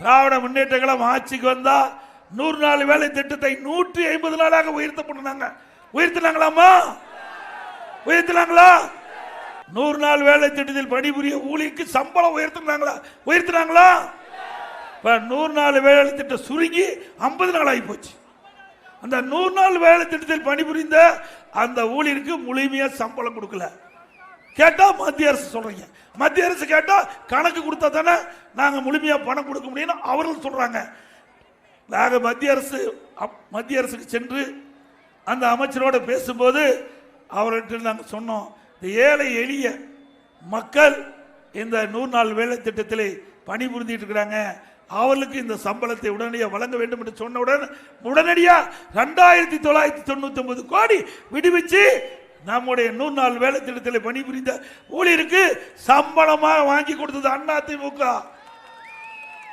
திராவிட முன்னேற்ற கழகம் ஆட்சிக்கு வந்தா 100 நாள் வேலை திட்டத்தை 150 நாளாக உயர்த்தப்பட்டாங்க. உயர்த்தினாங்களாமா? உயர்த்தினாங்களா? 100 நாள் வேலை திட்டத்தில் பணிபுரிய ஊழியருக்கு சம்பளம் உயர்த்தினாங்களா? உயர்த்தினாங்களா? 100 நாள் வேலை திட்டம் சுருங்கி 50 நாள் ஆகி போச்சு. அந்த 100 நாள் வேலை திட்டத்தில் பணிபுரிந்த அந்த ஊழியருக்கு முழுமையா சம்பளம் கொடுக்கல. கேட்டா மத்திய அரசு சொல்றீங்க. மத்திய அரசு கேட்டா கணக்கு கொடுத்தா தானே நாங்க முழுமையா பணம் கொடுக்க முடியும் அவர்கள் சொல்றாங்க. நாங்க மத்திய அரசுக்கு சென்று அந்த அமைச்சரோட பேசும்போது அவர்கிட்ட நாங்க சொன்னோம், இந்த ஏழை எளிய மக்கள் இந்த 100 நாள் வேலை திட்டத்தில் பணிபுரிந்துட்டு இருக்கிறாங்க, அவர்களுக்கு இந்த சம்பளத்தை உடனடியாக வழங்க வேண்டும் என்று சொன்னவுடன் உடனடியாக 2999 கோடி விடுவிச்சு நம்முடைய 100 நாள் வேலை திட்டத்தில் பணிபுரிந்த ஊழியருக்கு சம்பளமாக வாங்கி கொடுத்தது அதிமுக.